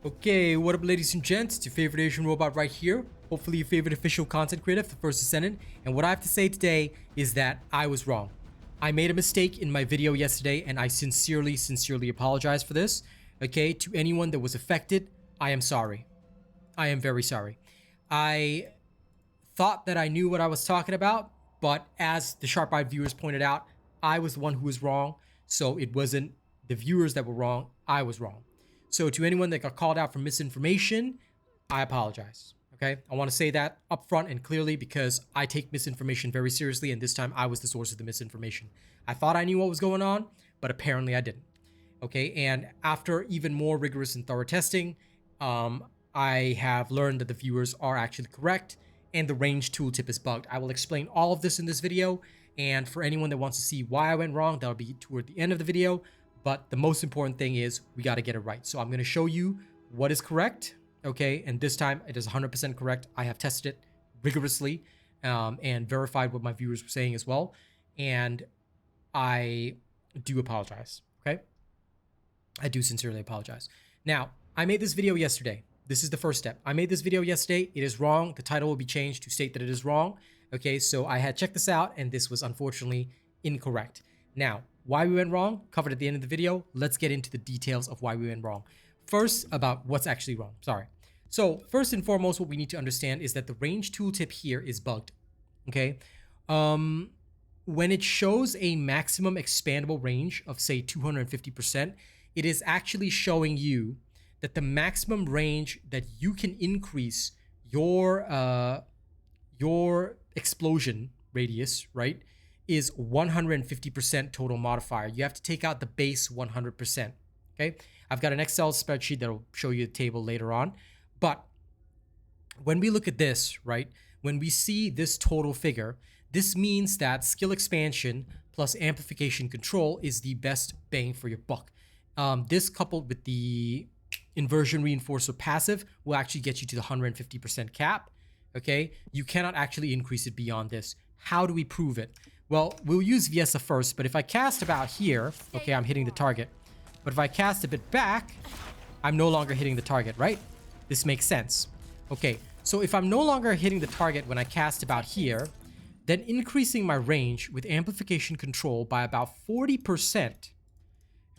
Okay, what up ladies and gents, it's your favorite Asian robot right here. Hopefully your favorite official content creator, the First Descendant. And what I have to say today is that I was wrong. I made a mistake in my video yesterday and I sincerely apologize for this. Okay, to anyone that was affected, I am sorry. I am very sorry. I thought that I knew what I was talking about, but as the sharp-eyed viewers pointed out, I was the one who was wrong. So it wasn't the viewers that were wrong, I was wrong. So to anyone that got called out for misinformation, I apologize. Okay, I want to say that upfront and clearly because I take misinformation very seriously, and this time I was the source of the misinformation. I thought I knew what was going on, but apparently I didn't. Okay, and after even more rigorous and thorough testing, I have learned that the viewers are actually correct and the range tooltip is bugged. I will explain all of this in this video, and for anyone that wants to see why I went wrong, that'll be toward the end of the video. But the most important thing is we got to get it right. So I'm going to show you what is correct. Okay, and this time it is 100% correct. I have tested it rigorously and verified what my viewers were saying as well. And I do apologize. Okay, I do sincerely apologize. Now, I made this video yesterday. This is the first step. I made this video yesterday. It is wrong. The title will be changed to state that it is wrong. Okay, so I had checked this out and this was unfortunately incorrect. Now, why we went wrong, covered at the end of the video. Let's get into the details of why we went wrong. First, about what's actually wrong. Sorry. So first and foremost, what we need to understand is that the range tooltip here is bugged. Okay. When it shows a maximum expandable range of say 250%, it is actually showing you that the maximum range that you can increase your explosion radius, right, is 150% total modifier. You have to take out the base 100%. Okay, I've got an Excel spreadsheet that will show you the table later on. But when we look at this, right, when we see this total figure, this means that skill expansion plus amplification control is the best bang for your buck. This coupled with the inversion reinforcer passive will actually get you to the 150% cap. Okay, you cannot actually increase it beyond this. How do we prove it? Well, we'll use VSA first, but if I cast about here, okay, I'm hitting the target. But if I cast a bit back, I'm no longer hitting the target, right? This makes sense. Okay, so if I'm no longer hitting the target when I cast about here, then increasing my range with amplification control by about 40%,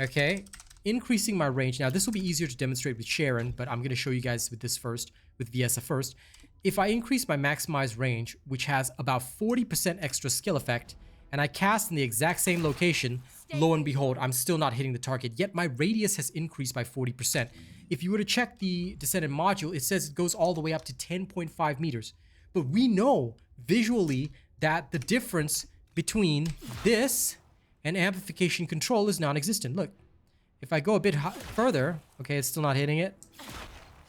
okay, increasing my range. Now, this will be easier to demonstrate with Sharen, but I'm going to show you guys with this first, with VSA first. If I increase my maximized range, which has about 40% extra skill effect, and I cast in the exact same location, lo and behold, I'm still not hitting the target, yet my radius has increased by 40%. If you were to check the Descendant module, it says it goes all the way up to 10.5 meters. But we know visually that the difference between this and amplification control is non-existent. Look, if I go a bit further, okay, it's still not hitting it.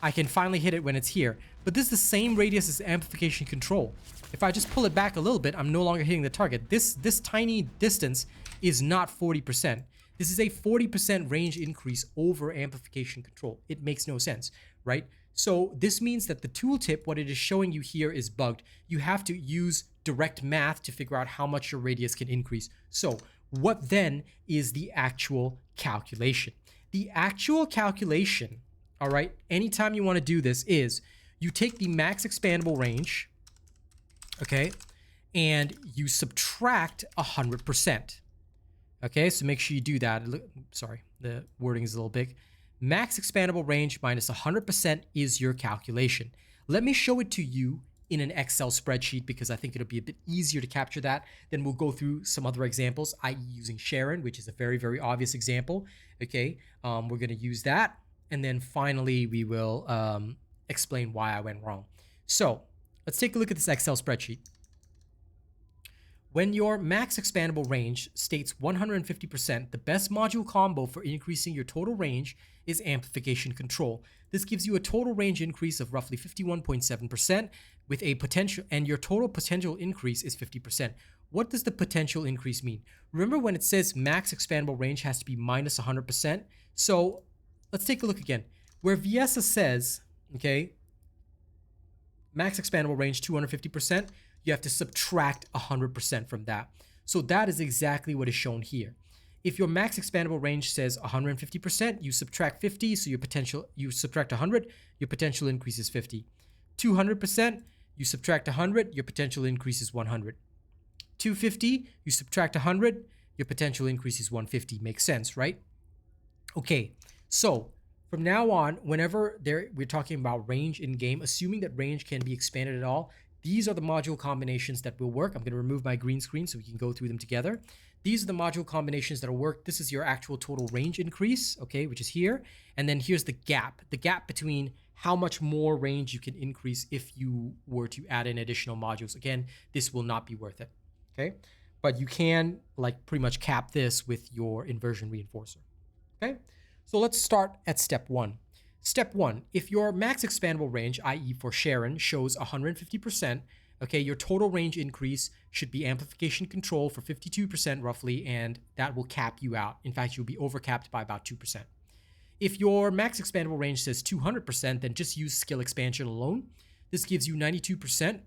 I can finally hit it when it's here. But this is the same radius as amplification control. If I just pull it back a little bit, I'm no longer hitting the target. This tiny distance is not 40%. This is a 40% range increase over amplification control. It makes no sense, right? So this means that the tooltip, what it is showing you here is bugged. You have to use direct math to figure out how much your radius can increase. So what then is the actual calculation? The actual calculation, all right, anytime you want to do this is you take the max expandable range, okay, and you subtract 100%. Okay, so make sure you do that. Sorry, the wording is a little big. Max expandable range minus 100% is your calculation. Let me show it to you in an Excel spreadsheet because I think it'll be a bit easier to capture that. Then we'll go through some other examples, i.e. using Sharen, which is a very, very obvious example. Okay, we're going to use that. And then finally, we will explain why I went wrong. So let's take a look at this Excel spreadsheet. When your max expandable range states 150%, the best module combo for increasing your total range is amplification control. This gives you a total range increase of roughly 51.7% with a potential, and your total potential increase is 50%. What does the potential increase mean? Remember when it says max expandable range has to be minus 100%? So let's take a look again. Where VSA says, okay, max expandable range 250%, you have to subtract 100% from that. So that is exactly what is shown here. If your max expandable range says 150%, you subtract 50, so you subtract 100, your potential increase is 50. 200%, you subtract 100, your potential increase is 100. 250, you subtract 100, your potential increase is 150. Makes sense, right? Okay, so from now on, whenever we're talking about range in game, assuming that range can be expanded at all, these are the module combinations that will work. I'm going to remove my green screen so we can go through them together. These are the module combinations that will work. This is your actual total range increase, okay, which is here. And then here's the gap between how much more range you can increase if you were to add in additional modules. Again, this will not be worth it, okay? But you can like pretty much cap this with your inversion reinforcer, okay? So let's start at step 1. Step 1, if your max expandable range, i.e. for Sharen, shows 150%, okay, your total range increase should be amplification control for 52% roughly, and that will cap you out. In fact, you'll be overcapped by about 2%. If your max expandable range says 200%, then just use skill expansion alone. This gives you 92%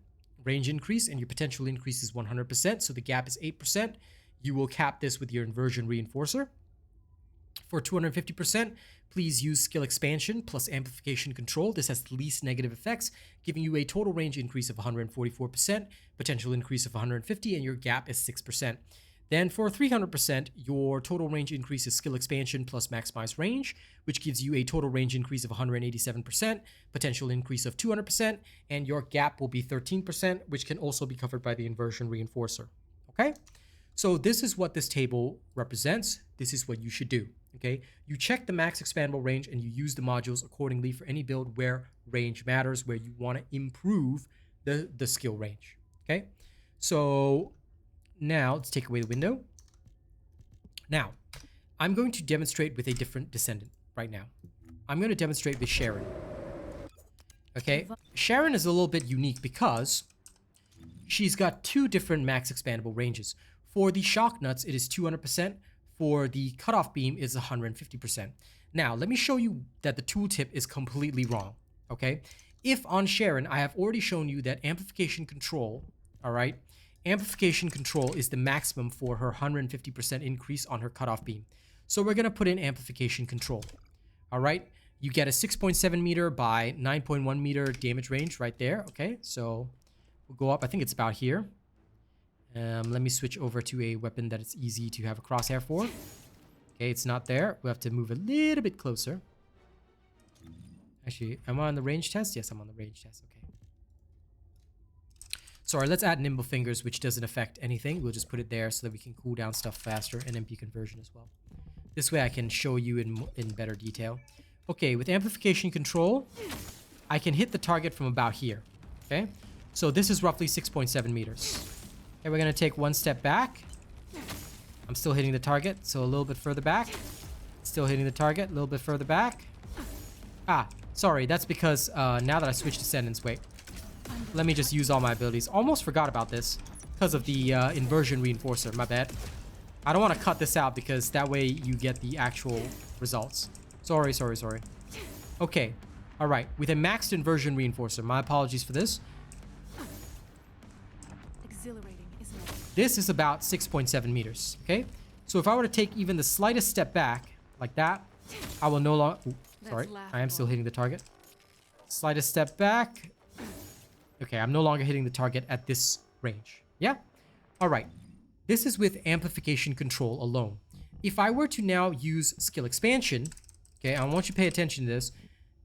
range increase, and your potential increase is 100%, so the gap is 8%. You will cap this with your inversion reinforcer. For 250%, please use skill expansion plus amplification control. This has the least negative effects, giving you a total range increase of 144%, potential increase of 150, and your gap is 6%. Then for 300%, your total range increase is skill expansion plus maximize range, which gives you a total range increase of 187%, potential increase of 200%, and your gap will be 13%, which can also be covered by the inversion reinforcer. Okay? So this is what this table represents. This is what you should do. Okay, you check the max expandable range and you use the modules accordingly for any build where range matters, where you want to improve the skill range. Okay, so now let's take away the window. Now, I'm going to demonstrate with a different descendant right now. I'm going to demonstrate with Sharen. Okay, Sharen is a little bit unique because she's got 2 different max expandable ranges. For the shock nuts, it is 200%. For the cutoff beam is 150%. Now, let me show you that the tooltip is completely wrong, okay? If on Sharen, I have already shown you that amplification control, all right? Amplification control is the maximum for her 150% increase on her cutoff beam. So we're gonna put in amplification control, all right? You get a 6.7 meter by 9.1 meter damage range right there, okay? So we'll go up, I think it's about here. Let me switch over to a weapon that it's easy to have a crosshair for. Okay, it's not there. We have to move a little bit closer. Actually, am I on the range test? Yes, I'm on the range test. Okay. Sorry, let's add nimble fingers, which doesn't affect anything. We'll just put it there so that we can cool down stuff faster, and MP conversion as well. This way I can show you in better detail. Okay, with amplification control, I can hit the target from about here. Okay, so this is roughly 6.7 meters. Okay, we're going to take 1 step back. I'm still hitting the target, so a little bit further back. Still hitting the target, a little bit further back. Ah, sorry, that's because now that I switched Descendants, wait. Let me just use all my abilities. Almost forgot about this because of the inversion reinforcer, my bad. I don't want to cut this out because that way you get the actual results. Sorry. Okay, all right, with a maxed inversion reinforcer, my apologies for this. This is about 6.7 meters, okay? So if I were to take even the slightest step back, like that, I will no longer... Sorry, I am still hitting the target. Slightest step back. Okay, I'm no longer hitting the target at this range. Yeah? All right. This is with amplification control alone. If I were to now use skill expansion, okay, I want you to pay attention to this.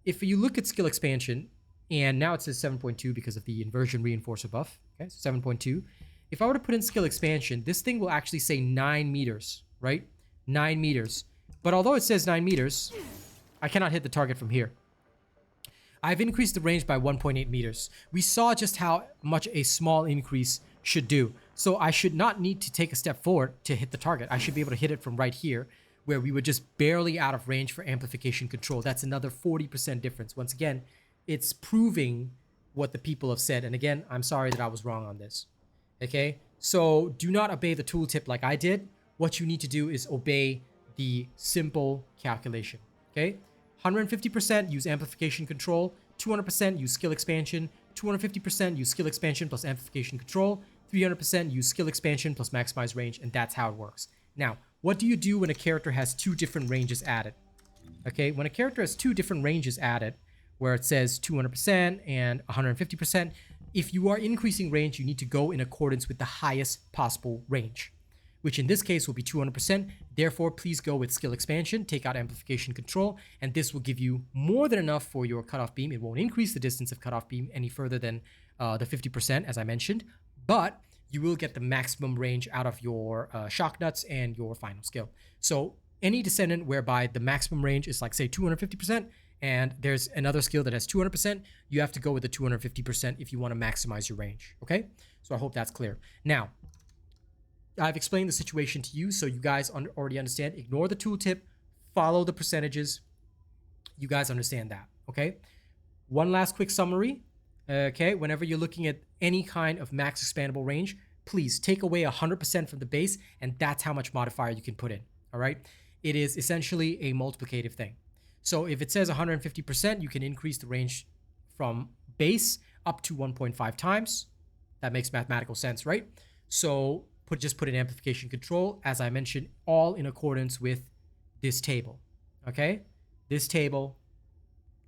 If you look at skill expansion, and now it says 7.2 because of the inversion reinforcer buff, okay, so 7.2. If I were to put in skill expansion, this thing will actually say 9 meters, right? 9 meters. But although it says 9 meters, I cannot hit the target from here. I've increased the range by 1.8 meters. We saw just how much a small increase should do. So I should not need to take a step forward to hit the target. I should be able to hit it from right here, where we were just barely out of range for amplification control. That's another 40% difference. Once again, it's proving what the people have said. And again, I'm sorry that I was wrong on this. Okay, so do not obey the tooltip like I did. What you need to do is obey the simple calculation. Okay, 150% use amplification control, 200% use skill expansion, 250% use skill expansion plus amplification control, 300% use skill expansion plus maximize range, and that's how it works. Now, what do you do when a character has two different ranges added? Okay, when a character has two different ranges added, where it says 200% and 150%, if you are increasing range, you need to go in accordance with the highest possible range, which in this case will be 200%. Therefore, please go with skill expansion, take out amplification control, and this will give you more than enough for your cutoff beam. It won't increase the distance of cutoff beam any further than the 50%, as I mentioned, but you will get the maximum range out of your shock nuts and your final skill. So any descendant whereby the maximum range is like, say, 250%, and there's another skill that has 200%, you have to go with the 250% if you want to maximize your range, okay? So I hope that's clear. Now, I've explained the situation to you, so you guys already understand. Ignore the tooltip, follow the percentages. You guys understand that, okay? One last quick summary, okay? Whenever you're looking at any kind of max expandable range, please take away 100% from the base, and that's how much modifier you can put in, all right? It is essentially a multiplicative thing. So if it says 150%, you can increase the range from base up to 1.5 times. That makes mathematical sense, right? So just put in amplification control, as I mentioned, all in accordance with this table, okay? This table,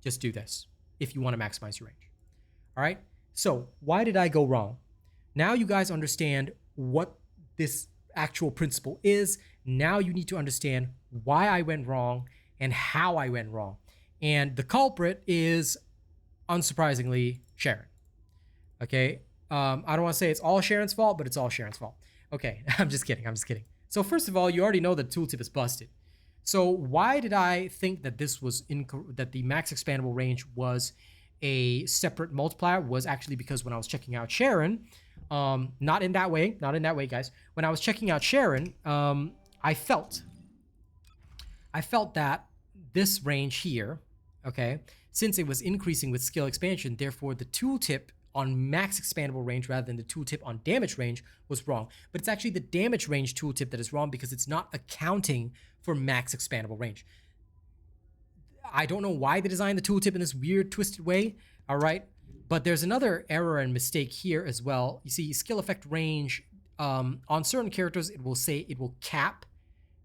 just do this if you want to maximize your range, all right? So why did I go wrong? Now you guys understand what this actual principle is. Now you need to understand why I went wrong and how I went wrong. And the culprit is, unsurprisingly, Sharen. Okay? I don't want to say it's all Sharen's fault, but it's all Sharen's fault. Okay, I'm just kidding. So first of all, you already know that tooltip is busted. So why did I think that this was that the max expandable range was a separate multiplier? Was actually because when I was checking out Sharen, not in that way, guys. When I was checking out Sharen, I felt that this range here, okay, since it was increasing with skill expansion, therefore the tooltip on max expandable range rather than the tooltip on damage range was wrong. But it's actually the damage range tooltip that is wrong because it's not accounting for max expandable range. I don't know why they designed the tooltip in this weird twisted way, all right? But there's another error and mistake here as well. You see, skill effect range, on certain characters, it will say it will cap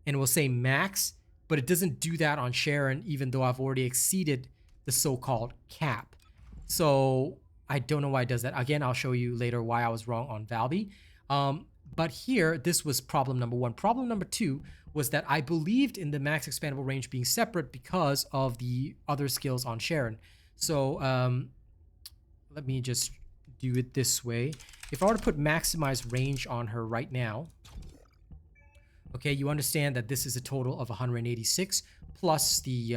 and it will say max, but it doesn't do that on Sharen, even though I've already exceeded the so-called cap. So I don't know why it does that. Again, I'll show you later why I was wrong on Valby. But here, this was problem number one. Problem number two was that I believed in the max expandable range being separate because of the other skills on Sharen. So let me just do it this way. If I were to put maximize range on her right now, okay, you understand that this is a total of 186 plus the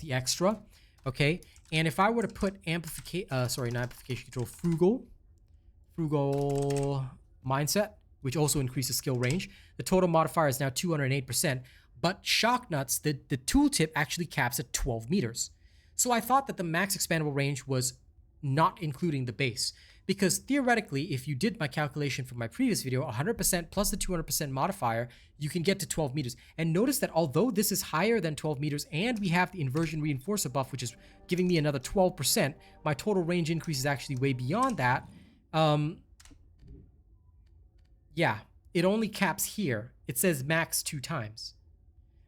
extra, okay? And if I were to put amplification control, frugal mindset, which also increases skill range, the total modifier is now 208%, but shock nuts, the tooltip actually caps at 12 meters. So I thought that the max expandable range was not including the base, because theoretically, if you did my calculation from my previous video, 100% plus the 200% modifier, you can get to 12 meters. And notice that although this is higher than 12 meters and we have the inversion reinforcer buff, which is giving me another 12%, my total range increase is actually way beyond that. Yeah, it only caps here. It says max 2 times.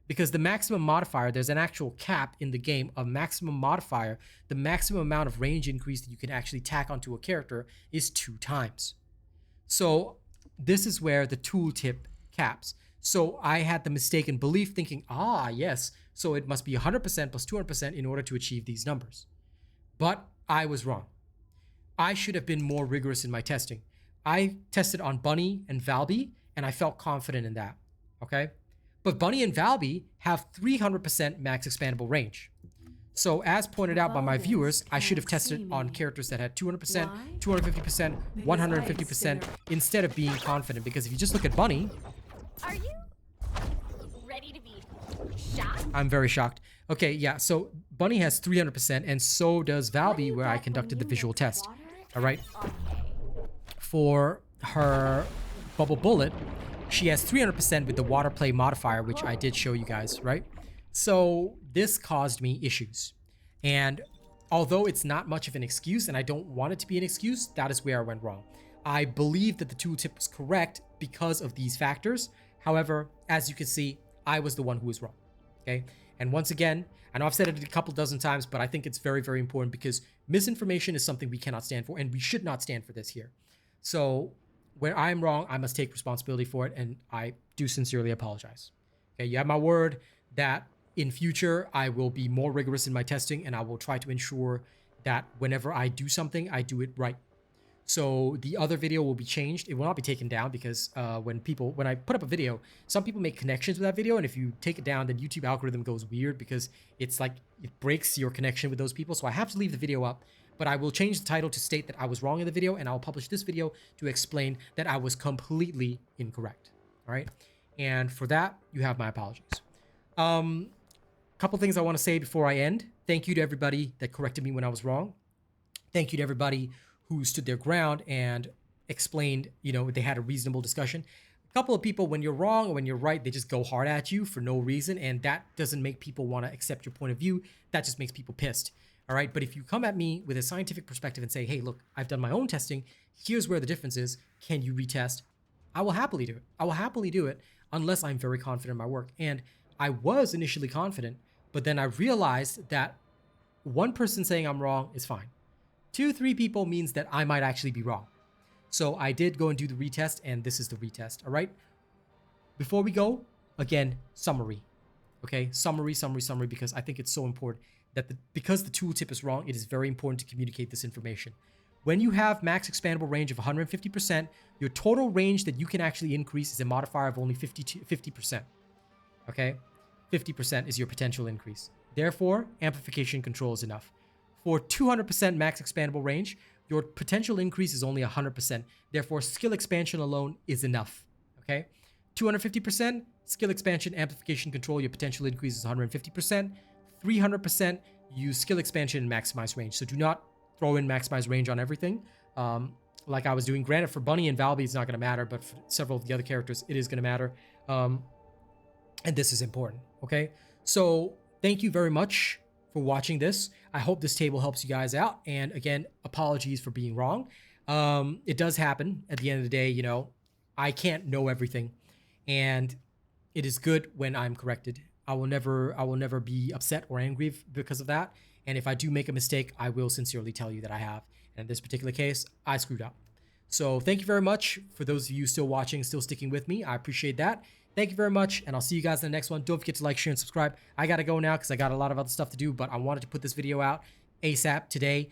Because the maximum modifier, there's an actual cap in the game of maximum modifier. The maximum amount of range increase that you can actually tack onto a character is 2 times. So this is where the tooltip caps. So I had the mistaken belief thinking, yes, so it must be 100% plus 200% in order to achieve these numbers. But I was wrong. I should have been more rigorous in my testing. I tested on Bunny and Valby, and I felt confident in that, okay? But Bunny and Valby have 300% max expandable range. So as pointed out by my viewers, I should have tested on characters that had 200%, 250%, 150% instead of being confident. Because if you just look at Bunny... Are you ready to be shocked? I'm very shocked. Okay, yeah, so Bunny has 300% and so does Valby, where I conducted the visual test. All right? For her Bubble Bullet, she has 300% with the water play modifier, which I did show you guys, right? So this caused me issues. And although it's not much of an excuse, and I don't want it to be an excuse, that is where I went wrong. I believe that the tooltip was correct because of these factors. However, as you can see, I was the one who was wrong. Okay. And once again, I know I've said it a couple dozen times, but I think it's very, very important because misinformation is something we cannot stand for, and we should not stand for this here. So when I'm wrong, I must take responsibility for it, and I do sincerely apologize. Okay, you have my word that in future, I will be more rigorous in my testing, and I will try to ensure that whenever I do something, I do it right. So the other video will be changed. It will not be taken down because when I put up a video, some people make connections with that video, and if you take it down, then YouTube algorithm goes weird because it's like it breaks your connection with those people. So I have to leave the video up, but I will change the title to state that I was wrong in the video, and I'll publish this video to explain that I was completely incorrect. All right, and for that, you have my apologies. Couple things I want to say before I end. Thank you to everybody that corrected me when I was wrong. Thank you to everybody who stood their ground and explained, they had a reasonable discussion. A couple of people, when you're wrong or when you're right, they just go hard at you for no reason, and that doesn't make people want to accept your point of view. That just makes people pissed. All right, but if you come at me with a scientific perspective and say, hey, look, I've done my own testing, here's where the difference is, can you retest? I will happily do it. I will happily do it unless I'm very confident in my work. And I was initially confident, but then I realized that one person saying I'm wrong is fine. 2-3 people means that I might actually be wrong. So I did go and do the retest, and this is the retest. All right. Before we go, again, summary. Okay, summary, because I think it's so important that because the tooltip is wrong, it is very important to communicate this information. When you have max expandable range of 150%, your total range that you can actually increase is a modifier of only 50%. Okay, 50% is your potential increase. Therefore, amplification control is enough. For 200% max expandable range, your potential increase is only 100%. Therefore, skill expansion alone is enough. Okay? 250%, skill expansion, amplification control, your potential increase is 150%. 300%, use skill expansion and maximize range. So do not throw in maximize range on everything. Like I was doing. Granted, for Bunny and Valby, it's not going to matter, but for several of the other characters, it is going to matter. And this is important. Okay? So thank you very much for watching this. I hope this table helps you guys out. And again, apologies for being wrong. It does happen at the end of the day. I can't know everything, and it is good when I'm corrected. I will never be upset or angry because of that. And if I do make a mistake, I will sincerely tell you that I have. And in this particular case, I screwed up. So thank you very much for those of you still watching, still sticking with me. I appreciate that. Thank you very much, and I'll see you guys in the next one. Don't forget to like, share, and subscribe. I got to go now because I got a lot of other stuff to do, but I wanted to put this video out ASAP today.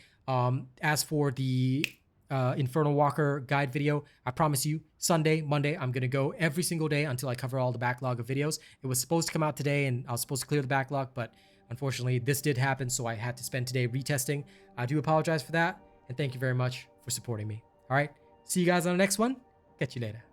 As for the Infernal Walker guide video, I promise you, Sunday, Monday, I'm going to go every single day until I cover all the backlog of videos. It was supposed to come out today, and I was supposed to clear the backlog, but unfortunately, this did happen, so I had to spend today retesting. I do apologize for that, and thank you very much for supporting me. All right, see you guys on the next one. Catch you later.